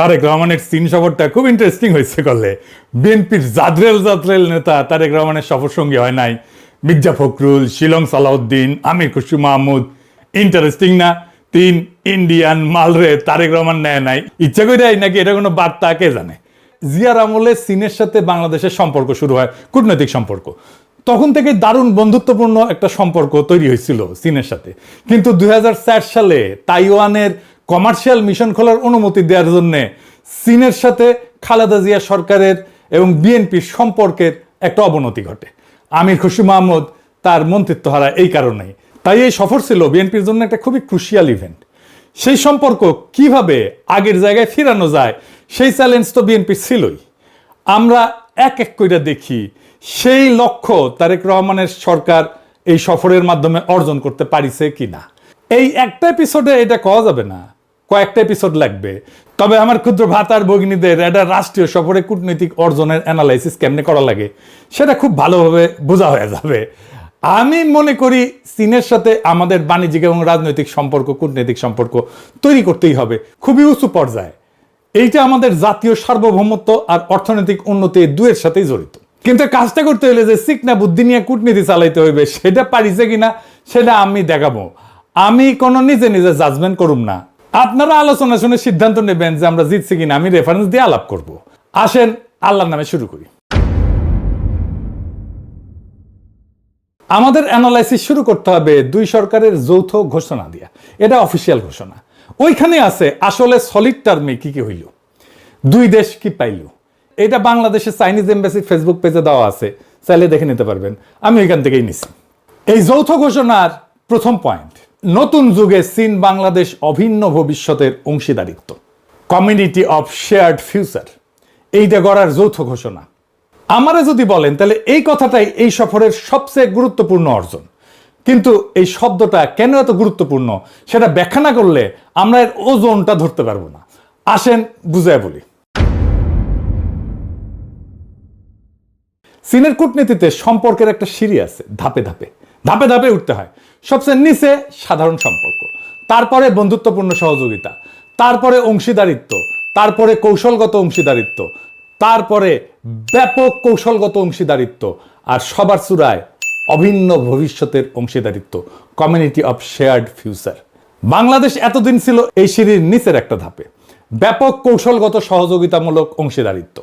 তারেক রহমানের চীন সফরটা খুব ইন্টারেস্টিং হয়েছে করলে। বিএনপির জাদ্রেল নেতা তারেক রহমানের সফর সঙ্গী হয় নাই মির্জা ফখরুল, শিলং সালাউদ্দিন, আমির খুশরু মাহমুদ। ইন্টারেস্টিং না? 3 ইন্ডিয়ান মালরে তারেক রহমান নেয় নাই ইচ্ছা করে নাকি এটা কোনো বার্তা কে জানে। জিয়ার আমলে চীনের সাথে বাংলাদেশের সম্পর্ক শুরু হয়, কূটনৈতিক সম্পর্ক। তখন থেকে দারুণ বন্ধুত্বপূর্ণ একটা সম্পর্ক তৈরি হয়েছিল চীনের সাথে। কিন্তু 2004 সালে তাইওয়ানের কমার্শিয়াল মিশন খোলার অনুমতি দেওয়ার জন্য চীনের সাথে খালেদা জিয়া সরকারের এবং বিএনপির সম্পর্কের একটা অবনতি ঘটে। আমির খুশরু মাহমুদ তার মন্ত্রিত্ব হারায় এই কারণেই। তাই এই সফর ছিল বিএনপির জন্য একটা খুবই ক্রুশিয়াল ইভেন্ট। সেই সম্পর্ক কিভাবে আগের জায়গায় ফিরানো যায় সেই চ্যালেঞ্জ তো বিএনপি ছিলই। আমরা এক এক করে দেখি সেই লক্ষ্য তারেক রহমানের সরকার এই সফরের মাধ্যমে অর্জন করতে পারিছে কিনা। এই একটা এপিসোডে এটা কওয়া যাবে না, কয়েকটা এপিসোড লাগবে। তবে আমার ক্ষুদ্র ভাতার ভগিনীদের একটা রাষ্ট্রীয় সফরে কূটনৈতিক অর্জনের অ্যানালাইসিস কেমনে করা লাগে সেটা খুব ভালোভাবে বোঝা হয়ে যাবে। আমি মনে করি চীনের সাথে আমাদের বাণিজ্যিক এবং রাজনৈতিক সম্পর্ক, কূটনৈতিক সম্পর্ক তৈরি করতেই হবে খুবই উঁচু পর্যায়ে। এইটা আমাদের জাতীয় সার্বভৌমত্ব আর অর্থনৈতিক উন্নতি দুয়ের সাথেই জড়িত। কিন্তু কাজটা করতে হলে যে চিকনা বুদ্ধি নিয়ে কূটনীতি চালাইতে হইবে সেটা পারিছে কিনা সেটা আমি দেখাবো। আমি কোনো নিজে নিজে জাজমেন্ট করুম না, আপনারা আলোচনা শুনে সিদ্ধান্ত নেবেন যে আমরা জিতছি কিনা। আমি রেফারেন্স দিয়ে আলাপ করব। আসেন আল্লাহর নামে শুরু করি। আমাদের অ্যানালাইসিস শুরু করতে হবে দুই সরকারের যৌথ ঘোষণা দিয়া। এটা অফিসিয়াল ঘোষণা। ওইখানে আছে আসলে সলিড টার্মে কি কি হইল, দুই দেশ কি পাইল। এটা বাংলাদেশের চাইনিজ এমবাসি ফেসবুক পেজে দেওয়া আছে, চাইলে দেখে নিতে পারবেন। আমি ওইখান থেকেই নিছি। এই যৌথ ঘোষণার প্রথম পয়েন্ট, নতুন যুগে চীন বাংলাদেশ অভিন্ন ভবিষ্যতের অংশীদারিত্ব, কমিউনিটি অফ শেয়ার্ড ফিউচার, এইটা গড়ার যৌথ ঘোষণা। আমারে যদি বলেন তাহলে এই কথাটাই এই সফরের সবচেয়ে গুরুত্বপূর্ণ অর্জন। কিন্তু এই শব্দটা কেন এত গুরুত্বপূর্ণ সেটা ব্যাখ্যা না করলে আমরা এর ওজনটা ধরতে পারবো না। আসেন বুঝায় বলি। চীনের কূটনীতিতে সম্পর্কের একটা সিঁড়ি আছে, ধাপে ধাপে ধাপে ধাপে উঠতে হয়। সবচেয়ে নিচে সাধারণ সম্পর্ক, তারপরে বন্ধুত্বপূর্ণ সহযোগিতা, তারপরে অংশীদারিত্ব, তারপরে কৌশলগত অংশীদারিত্ব, তারপরে ব্যাপক কৌশলগত অংশীদারিত্ব, আর সবার চূড়ায় অভিন্ন ভবিষ্যতের অংশীদারিত্ব, community of shared future. Bangladesh এতদিন ছিল এই সিঁড়ির নিচের একটা ধাপে, ব্যাপক কৌশলগত সহযোগিতামূলক অংশীদারিত্ব,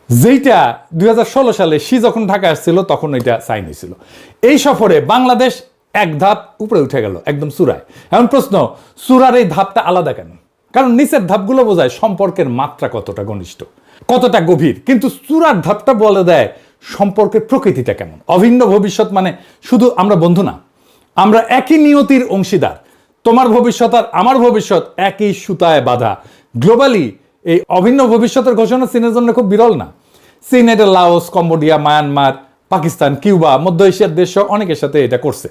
যেটা 2016 সালে শি যখন ঢাকা আসছিল তখন এটা সাইন হয়েছিল। এই সফরে বাংলাদেশ এক ধাপ উপরে উঠে গেল, একদম চূড়ায়। এখন প্রশ্ন, চূড়ার এই ধাপটা আলাদা কেন? কারণ নিচের ধাপগুলো বোঝায় সম্পর্কের মাত্রা কতটা ঘনিষ্ঠ, কতটা গভীর, কিন্তু চূড়ার ধাপটা বলে দেয় সম্পর্কের প্রকৃতিটা কেমন। অভিন্ন ভবিষ্যৎ মানে শুধু আমরা বন্ধু না, আমরা একই নিয়তির অংশীদার। তোমার ভবিষ্যৎ আর আমার ভবিষ্যৎ একই সুতায় বাঁধা। গ্লোবালি এই অভিন্ন ভবিষ্যতের ঘোষণা চীনের জন্য খুব বিরল না। চীন এটা Laos, Cambodia, Myanmar, Pakistan, Cuba, মধ্য এশিয়ার দেশ অনেকের সাথে এটা করছে।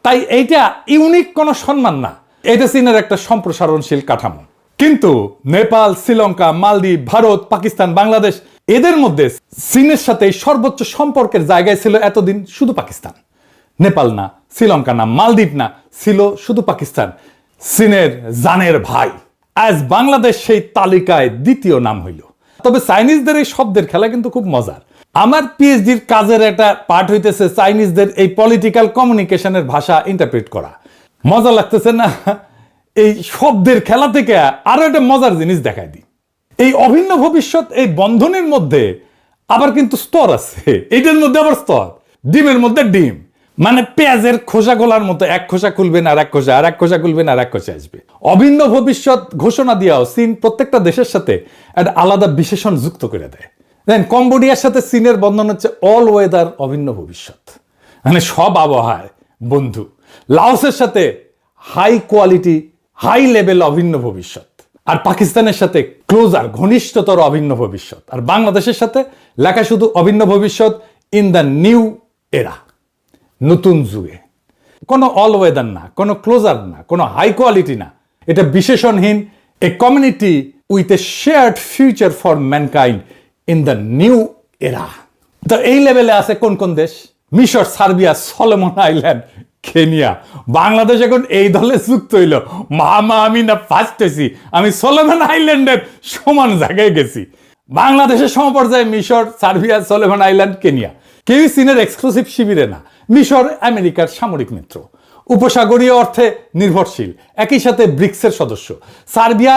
তাই এইটা ইউনিক কোনো সম্মান না, এটা চীনের একটা সম্প্রসারণশীল কাঠামো। কিন্তু নেপাল, শ্রীলঙ্কা, মালদ্বীপ, ভারত, পাকিস্তান, বাংলাদেশ, এদের মধ্যে চীনের সাথে সর্বোচ্চ সম্পর্কের জায়গায় ছিল এতদিন শুধু পাকিস্তান। নেপাল না, শ্রীলঙ্কা না, মালদ্বীপ না, ছিল শুধু পাকিস্তান, চীনের জানের ভাই। আজ বাংলাদেশ সেই তালিকায় দ্বিতীয় নাম হইল। তবে চাইনিজদের এই শব্দের খেলা কিন্তু খুব মজার। আমার পিএইচডির কাজের একটা পার্ট হইতেছে চাইনিজদের এই পলিটিক্যাল কমিউনিকেশনের ভাষা ইন্টারপ্রেট করা। মজা লাগতেছে না? এই শব্দের খেলা থেকে আরো একটা মজার জিনিস দেখায় দিই। এই অভিন্ন ভবিষ্যৎ, এই বন্ধনের মধ্যে আবার কিন্তু স্তর আছে। এইটার মধ্যে আবার স্তর, ডিমের মধ্যে ডিম, মানে পেঁয়াজের খোসা গোলার মতো, এক খোসা খুলবেন আর এক খোসা, আর এক খোসা খুলবেন আর এক খোসা আসবে। অভিন্ন ভবিষ্যৎ ঘোষণা দিয়াও চীন প্রত্যেকটা দেশের সাথে একটা আলাদা বিশেষণ যুক্ত করে দেয়। দেন কম্বোডিয়ার সাথে চীনের বন্ধন হচ্ছে অল ওয়েদার অভিন্ন ভবিষ্যৎ, মানে সব আবহাওয়ায় বন্ধু। লাওসের সাথে হাই কোয়ালিটি, হাই লেভেল অভিন্ন ভবিষ্যৎ, আর পাকিস্তানের সাথে ক্লোজার, ঘনিষ্ঠতর অভিন্ন ভবিষ্যৎ। আর বাংলাদেশের সাথে লেখা শুধু অভিন্ন ভবিষ্যৎ ইন দ্য নিউ এরা, নতুন যুগে। কোনো অল ওয়েদার না, কোনো ক্লোজার না, কোনো হাই কোয়ালিটি না, এটা বিশেষণহীন। A community with a shared future for mankind in the new era. তো এই লেভেলে আছে কোন কোন দেশ? মিশর, Serbia, Solomon island, Kenya. Bangladesh এখন এই দলে যুক্ত হইল, মামা আমি না ফার্স্ট হয়েছি, আমি সোলোমন আইল্যান্ডের সমান জায়গায় গেছি। বাংলাদেশের সমপর্যায়ে মিশর, সার্বিয়া, সোলোমন আইল্যান্ড, কেনিয়া কেউই চীনের এক্সক্লুসিভ শিবিরে না। মিশর আমেরিকার সামরিক মিত্র, উপসাগরীয় অর্থে নির্ভরশীল, একই সাথে ব্রিক্সের সদস্য। সার্বিয়া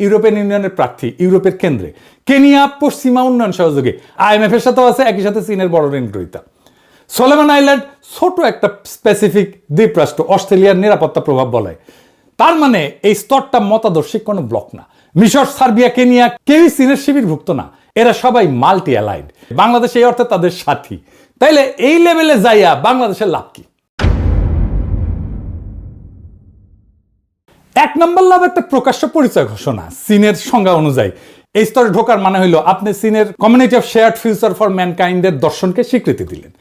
ইউরোপিয়ান ইউনিয়নের প্রার্থী, ইউরোপের কেন্দ্রে। কেনিয়া পশ্চিমা উন্নয়ন সহযোগী, IMF এর সাথেও আছে, একই সাথে চীনের বড় ঋণ গ্রহীতা। সোলোমন আইল্যান্ড ছোট একটা স্পেসিফিক দ্বীপরাষ্ট্র, অস্ট্রেলিয়ার নিরাপত্তা প্রভাব বলয়। তার মানে এই স্তরটা মতাদর্শিক কোনো ব্লক না। মিশর, সার্বিয়া, কেনিয়া কেউই চীনের শিবিরভুক্ত না, এরা সবাই মাল্টি অ্যালাইড। বাংলাদেশ এই অর্থে তাদের সাথী। তাইলে এই লেভেলে যাইয়া বাংলাদেশের লাভ কি? এক নম্বর লাভ একটা প্রকাশ্য পরিচয় ঘোষণা। চীনের সংজ্ঞা অনুযায়ী এই স্তরে ঢোকার মানে হইল আপনি চীনের community of shared future for ম্যানকাইন্ডের দর্শনকে স্বীকৃতি দিলেন।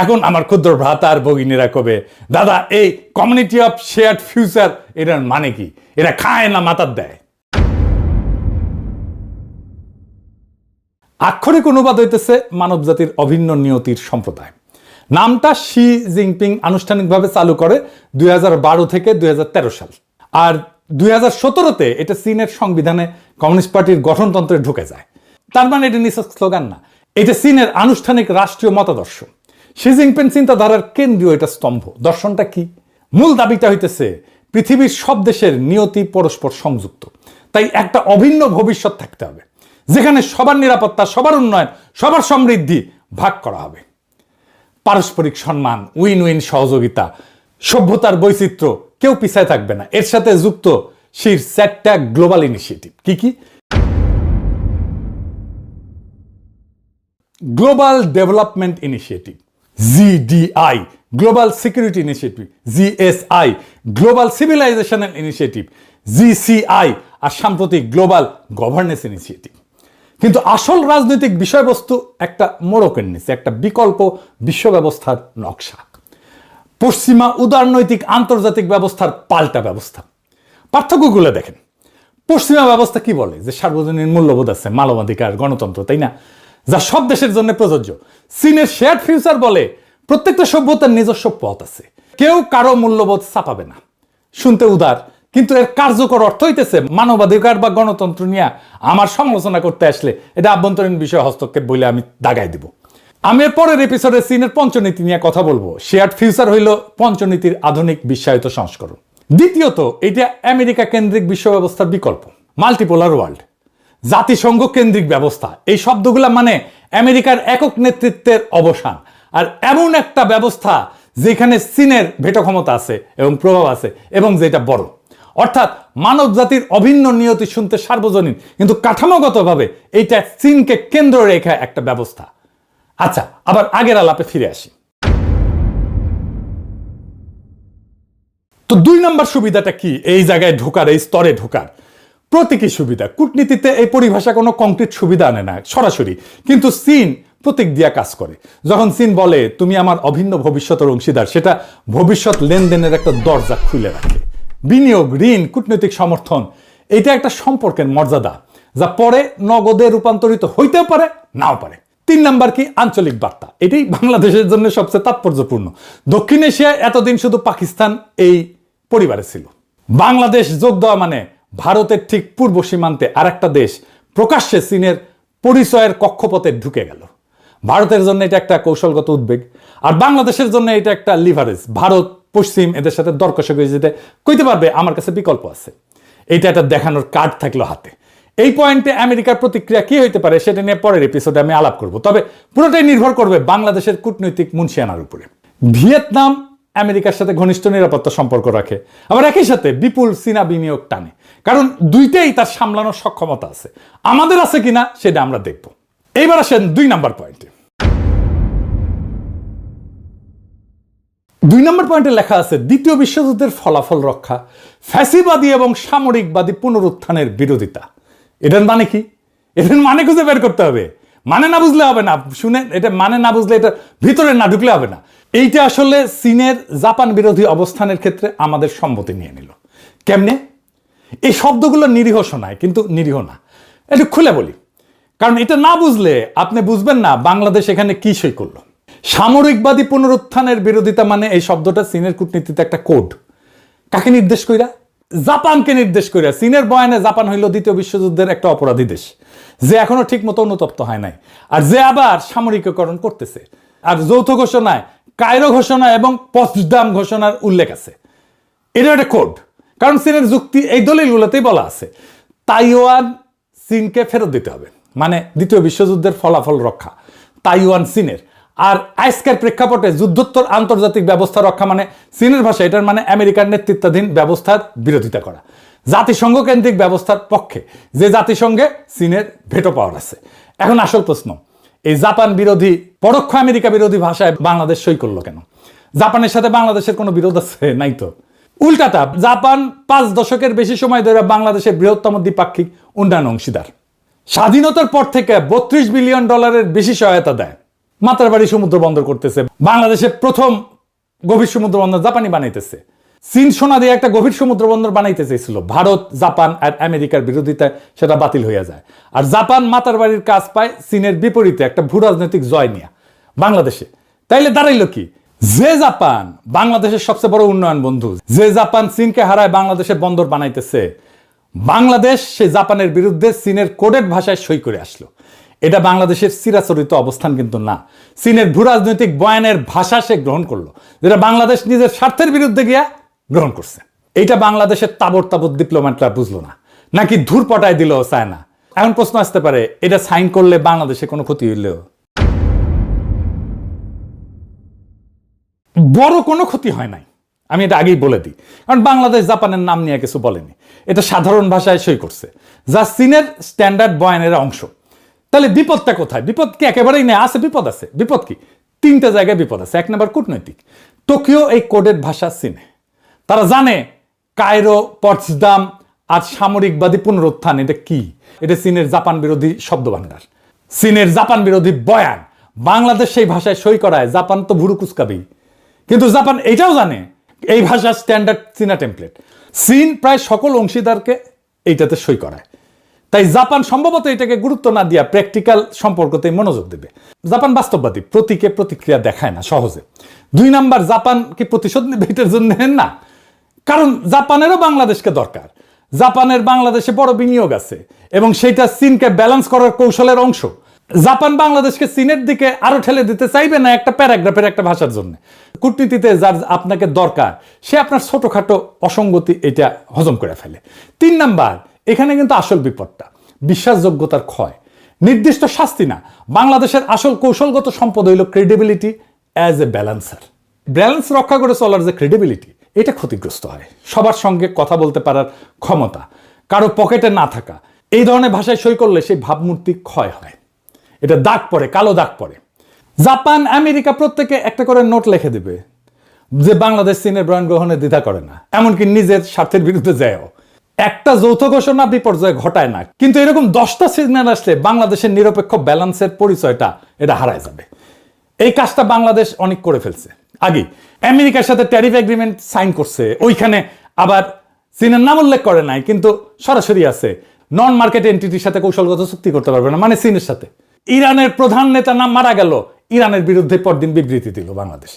এখন আমার ক্ষুদ্র ভ্রাতা আর ভগিনীরা কবে, দাদা এই কমিউনিটি অফ শেয়ার্ড ফিউচার এটার মানে কি? এরা খায় না মাথার দেয়? আক্ষরিক অনুবাদ হইতেছে মানব জাতির অভিন্ন নিয়তির সম্প্রদায়। নামটা শি জিনপিং আনুষ্ঠানিকভাবে চালু করে 2012 থেকে 2013 সাল। আর 2017-তে এটা চীনের সংবিধানে কমিউনিস্ট পার্টির গঠনতন্ত্রে ঢুকে যায়। তার মানে এটা নিছক স্লোগান না, এটা চীনের আনুষ্ঠানিক রাষ্ট্রীয় মতাদর্শ। শি জিনপিং চিন্তাধারার কেন্দ্রীয় এটা স্তম্ভ। দর্শনটা কি? মূল দাবিটা হইতেছে পৃথিবীর সব দেশের নিয়তি পরস্পর সংযুক্ত, তাই একটা অভিন্ন ভবিষ্যৎ থাকতে হবে যেখানে সবার নিরাপত্তা, সবার উন্নয়ন, সবার সমৃদ্ধি ভাগ করা হবে। পারস্পরিক সম্মান, উইন উইন সহযোগিতা, সভ্যতার বৈচিত্র্য, কেউ পিছায় থাকবে না। এর সাথে যুক্ত শীর 4টা গ্লোবাল ইনিশিয়েটিভ। কি কি? Global development initiative, GDI, global security initiative, GSI, global civilisational initiative, GCI, আর সাম্প্রতিক গ্লোবাল গভর্নেন্স ইনিশিয়েটিভ। কিন্তু আসল রাজনৈতিক বিষয়বস্তু একটা মোড়কের নিচে, একটা বিকল্প বিশ্ব ব্যবস্থার নকশা। পশ্চিমা উদারনৈতিক আন্তর্জাতিক ব্যবস্থার পাল্টা ব্যবস্থা। পার্থক্যগুলো দেখেন। পশ্চিমা ব্যবস্থা কি বলে? যে সার্বজনীন মূল্যবোধ আছে, মানবাধিকার, গণতন্ত্র, তাই না, যা সব দেশের জন্য প্রযোজ্য। চীনের শেয়ার্ড ফিউচার বলে প্রত্যেকটা সভ্যতার নিজস্ব পথ আছে, কেউ কারো মূল্যবোধ চাপাবে না। শুনতে উদার, কিন্তু এর কার্যকর অর্থ হইতেছে মানবাধিকার বা গণতন্ত্র নিয়ে আমার সমালোচনা করতে আসলে এটা আভ্যন্তরীণ বিষয় হস্তক্ষেপ বলে আমি দাগাই দিব। আমি এর পরের এপিসোডে চীনের পঞ্চনীতি নিয়ে কথা বলবো। শেয়ার্ড ফিউচার হইল পঞ্চনীতির আধুনিক বিশ্বায়িত সংস্করণ। দ্বিতীয়ত, এটা আমেরিকা কেন্দ্রিক বিশ্ব ব্যবস্থার বিকল্প। মাল্টিপোলার ওয়ার্ল্ড, জাতিসংঘ কেন্দ্রিক ব্যবস্থা, এই শব্দগুলা মানে আমেরিকার একক নেতৃত্বের অবসান। আর এমন একটা ব্যবস্থা যেখানে চীনের ভেটো ক্ষমতা আছে এবং প্রভাব আছে, এবং যেটা বড়। অর্থাৎ মানব জাতির অভিন্ন নিয়তি শুনতে সার্বজনীন, কিন্তু কাঠামোগতভাবে এইটা চীনকে কেন্দ্র রেখে একটা ব্যবস্থা। আচ্ছা, আবার আগের আলাপে ফিরে আসি। তো 2 নম্বর সুবিধাটা কি এই জায়গায় ঢোকার, এই স্তরে ঢোকার? প্রতীকী সুবিধা। কূটনীতিতে এই পরিভাষা কোনো কংক্রিট সুবিধা আনে না সরাসরি, কিন্তু চীন প্রতীক দিয়া কাজ করে। যখন চীন বলে তুমি আমার অভিন্ন ভবিষ্যতের অংশীদার, সেটা ভবিষ্যৎ লেনদেনের একটা দরজা খুলে রাখে। বিনিয়োগ, ঋণ, কূটনৈতিক সমর্থন, এটা একটা সম্পর্কের মর্যাদা যা পরে নগদে রূপান্তরিত হইতেও পারে, নাও পারে। 3 নাম্বার কি? আঞ্চলিক বার্তা। এটাই বাংলাদেশের জন্য সবচেয়ে তাৎপর্যপূর্ণ। দক্ষিণ এশিয়ায় এতদিন শুধু পাকিস্তান এই পরিবারে ছিল। বাংলাদেশ যোগ দেওয়া মানে ভারতের ঠিক পূর্ব সীমান্তে আরেকটা দেশ প্রকাশ্যে চীনের পরিচয়ের কক্ষপথে ঢুকে গেল। ভারতের জন্য এটা একটা কৌশলগত উদ্বেগ, আর বাংলাদেশের জন্য এটা একটা লিভারেজ। ভারত পশ্চিম এদের সাথে দর কষাকষি যেতে কইতে পারবে আমার কাছে বিকল্প আছে। এইটা একটা দেখানোর কার্ড থাকলো হাতে। এই পয়েন্টে আমেরিকার প্রতিক্রিয়া কি হইতে পারে সেটা নিয়ে পরের এপিসোডে আমি আলাপ করব। তবে পুরোটাই নির্ভর করবে বাংলাদেশের কূটনৈতিক মুনশিয়ানার উপরে। ভিয়েতনাম আমেরিকার সাথে ঘনিষ্ঠ নিরাপত্তা সম্পর্ক রাখে, আবার একই সাথে বিপুল চীনা বিনিয়োগ টানে, কারণ দুইটাই তার সামলানোর সক্ষমতা আছে। আমাদের আছে কিনা সেটা আমরা দেখব। এইবার আসেন 2 নাম্বার পয়েন্টে। 2 নম্বর পয়েন্টে লেখা আছে দ্বিতীয় বিশ্বযুদ্ধের ফলাফল রক্ষা, ফ্যাসিবাদী এবং সামরিকবাদী পুনরুত্থানের বিরোধিতা। এটার মানে কি? এটার মানে খুঁজে বের করতে হবে। মানে না বুঝলে হবে না। শুনে, এটা মানে না বুঝলে এটা ভিতরে না ঢুকলে হবে না। এইটা আসলে চীনের জাপান বিরোধী অবস্থানের ক্ষেত্রে আমাদের সম্মতি নিয়ে নিল। কেমনে? এই শব্দগুলো নিরীহ শোনায়, কিন্তু নিরীহ না। একটু খুলে বলি, কারণ এটা না বুঝলে আপনি বুঝবেন না বাংলাদেশ এখানে কি সই করলো। সামরিকবাদী পুনরুত্থানের বিরোধিতা মানে এই শব্দটা চীনের কূটনীতিতে একটা কোড। কাকে নির্দেশ কইরা? জাপানকে নির্দেশ কইরা। চীনের বয়ানে জাপান হইল দ্বিতীয় বিশ্বযুদ্ধের একটা অপরাধী দেশ, যে এখনো ঠিক মতো অনুতপ্ত হয় নাই, আর যে আবার সামরিকীকরণ করতেছে। আর যৌথ ঘোষণায়, কায়রো ঘোষণা এবং পচদাম ঘোষণার উল্লেখ আছে। এটা একটা কোড। কারণ চীনের যুক্তি এই দলিলগুলোতেই বলা আছে তাইওয়ান চীনকে ফেরত দিতে হবে, মানে দ্বিতীয় বিশ্বযুদ্ধের ফলাফল রক্ষা তাইওয়ান চীনের। আর আজকের প্রেক্ষাপটে যুদ্ধোত্তর আন্তর্জাতিক ব্যবস্থা রক্ষা মানে চীনের ভাষা এটার মানে আমেরিকার নেতৃত্বাধীন ব্যবস্থার বিরোধিতা করা, জাতিসংঘ কেন্দ্রিক ব্যবস্থার পক্ষে, যে জাতিসংঘে চীনের ভেটো পাওয়ার আছে। এখন আসল প্রশ্ন, এই জাপান বিরোধী, পরোক্ষ আমেরিকা বিরোধী ভাষায় বাংলাদেশ সই করলো কেন? জাপানের সাথে বাংলাদেশের কোনো বিরোধ আছে? নাই তো। উল্টাটা, জাপান 5 দশকের বেশি সময় ধরে বাংলাদেশের বৃহত্তম দ্বিপাক্ষিক উন্নয়ন অংশীদার। স্বাধীনতার পর থেকে $32 বিলিয়ন বেশি সহায়তা দেয়। মাতারবাড়ি সমুদ্র বন্দর করতেছে, বাংলাদেশের প্রথম গভীর সমুদ্র বন্দর জাপানি বানাইতেছে। চীন সোনা দিয়ে একটা গভীর সমুদ্র বন্দর বানাইতে চেয়েছিল, ভারত, জাপান আর আমেরিকার বিরোধিতায় সেটা বাতিল হয়ে যায়। আর জাপান মাতারবাড়ির কাজ পায় চীনের বিপরীতে একটা ভূ রাজনৈতিক জয় নিয়ে বাংলাদেশে। তাইলে দাঁড়াইলো কি? যে জাপান বাংলাদেশের সবচেয়ে বড় উন্নয়ন বন্ধু, যে জাপান চীনকে হারায় বাংলাদেশের বন্দর বানাইতেছে, বাংলাদেশ সে জাপানের বিরুদ্ধে চীনের কোডেড ভাষায় সই করে আসলো। এটা বাংলাদেশের চিরাচরিত অবস্থান কিন্তু না। চীনের ভূ রাজনৈতিক বয়ানের ভাষা সে গ্রহণ করলো, যেটা বাংলাদেশ নিজের স্বার্থের বিরুদ্ধে গিয়া গ্রহণ করছে। এইটা বাংলাদেশের তাবর ডিপ্লোম্যাটরা বুঝলো না, নাকি ধূর পটায় দিল চায় না। এখন প্রশ্ন আসতে পারে, এটা সাইন করলে বাংলাদেশে কোনো ক্ষতি হইলেও? বড় কোনো ক্ষতি হয় নাই, আমি এটা আগেই বলে দিই। কারণ বাংলাদেশ জাপানের নাম নিয়ে কিছু বলেনি, এটা সাধারণ ভাষায় সই করছে, যা চীনের স্ট্যান্ডার্ড বয়ানের অংশ। তাহলে বিপদটা কোথায়? বিপদ কি একেবারেই নেই? আছে, বিপদ আছে। বিপদ কি? 3টে জায়গায় বিপদ আছে। 1 নম্বর কূটনৈতিক। টোকিও এই কোডের ভাষা চিনে, তারা জানে কায়রো, পটসদাম আর সামরিকবাদী পুনরুত্থান এটা কি। এটা চীনের জাপান বিরোধী শব্দভাণ্ডার, চীনের জাপান বিরোধী বয়ান। বাংলাদেশ সেই ভাষায় সই করায় জাপান তো ভুরু কুচকাবেই। কিন্তু জাপান এটাও জানে এই ভাষা স্ট্যান্ডার্ড চীনা টেমপ্লেট। চীন প্রায় সকল অংশীদারকে এইটাতে সই করায়। তাই জাপান সম্ভবত এটাকে গুরুত্ব না দিয়া প্র্যাকটিক্যাল সম্পর্কতে মনোযোগ দেবে। জাপান বাস্তববাদী, প্রতীকে প্রতিক্রিয়া দেখায় না সহজে। 2 নাম্বার, জাপান কি প্রতিশোধ নেবে এটার জন্য? না, কারণ জাপানেরও বাংলাদেশকে দরকার। জাপানের বাংলাদেশে বড় বিনিয়োগ আছে এবং সেটা চীনকে ব্যালেন্স করার কৌশলের অংশ। জাপান বাংলাদেশকে চীনের দিকে আরো ঠেলে দিতে চাইবে না একটা প্যারাগ্রাফের একটা ভাষার জন্য। কূটনীতিতে যার আপনাকে দরকার, সে আপনার ছোটখাটো অসঙ্গতি এটা হজম করে ফেলে। 3 নাম্বার, এখানে কিন্তু আসল বিপদটা বিশ্বাসযোগ্যতার ক্ষয়। নির্দিষ্ট শাস্তি না, বাংলাদেশের আসল কৌশলগত সম্পদ হইল credibility as a balancer. Balance রক্ষা করে চলার যে ক্রেডিবিলিটি, এটা ক্ষতিগ্রস্ত হয়। সবার সঙ্গে কথা বলতে পারার ক্ষমতা, কারো পকেটে না থাকা, এই ধরনের ভাষায় সই করলে সেই ভাবমূর্তি ক্ষয় হয়, এটা দাগ পড়ে, কালো দাগ পড়ে। জাপান, আমেরিকা প্রত্যেকে একটা করে নোট লিখে দেবে যে বাংলাদেশ চীনের বয়ান গ্রহণে দ্বিধা করে না, এমনকি নিজের স্বার্থের বিরুদ্ধে যায়ও। একটা যৌথ ঘোষণা বিপর্যয় ঘটায় না, কিন্তু এরকম 10টা সিগন্যাল আসলে বাংলাদেশের নিরপেক্ষ ব্যালেন্সের পরিচয়টা এটা হারায় যাবে। এই কাজটা বাংলাদেশ অনেক করে ফেলছে আগে। আমেরিকার সাথে ট্যারিফ এগ্রিমেন্ট সাইন করছে, ওইখানে আবার চীনের নাম উল্লেখ করে নাই, কিন্তু সরাসরি আছে নন মার্কেট এন্টিটির সাথে কৌশলগত চুক্তি করতে পারবে না, মানে চীনের সাথে। ইরানের প্রধান নেতা নাম মারা গেল, ইরানের বিরুদ্ধে পরদিন বিবৃতি দিল বাংলাদেশ।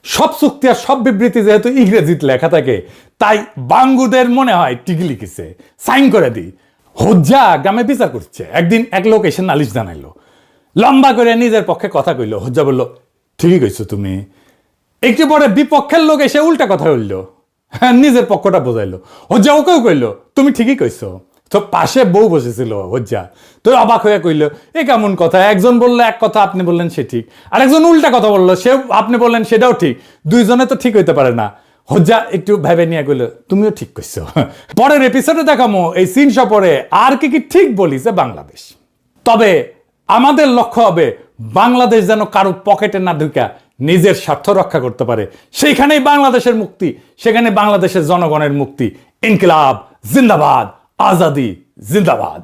সব চুক্তি আর সব বিবৃতি যেহেতু ইংরেজিতে লেখা থাকে, তাই বাঙ্গুদের মনে হয় টিকি লিখেছে, সাইন করে দিই। হজ্জা গ্রামে বিচার করছে, একদিন এক লোক এসে নালিশ জানাইলো, লম্বা করে নিজের পক্ষে কথা কইলো। হজ্জা বলল, ঠিকই কইছো তুমি। একটু পরে বিপক্ষের লোক এসে উল্টা কথা বললো, হ্যাঁ, নিজের পক্ষটা বোঝাইলো। হজ্জা ওকেও কইলো, তুমি ঠিকই কইছো। তো পাশে বউ বসেছিল হজ্জা, তো অবাক হয়ে কইলো, এ কেমন কথা? একজন বললো এক কথা, আপনি বললেন সে ঠিক, আর একজন উল্টা কথা বললো, সে আপনি বললেন সেটাও ঠিক, দুইজনে তো ঠিক হইতে পারে না। হজ্জা একটু ভেবে নিয়ে কইলো, তুমিও ঠিক কইছো। পরের এপিসোডে দেখামো এই চীন সফরে আর কি কি ঠিক বলিছে বাংলাদেশ। তবে আমাদের লক্ষ্য হবে বাংলাদেশ যেন কারো পকেটে না ঢুকা নিজের স্বার্থ রক্ষা করতে পারে, সেইখানেই বাংলাদেশের মুক্তি, সেখানে বাংলাদেশের জনগণের মুক্তি। ইনকিলাব জিন্দাবাদ, আজাদি জিন্দাবাদ।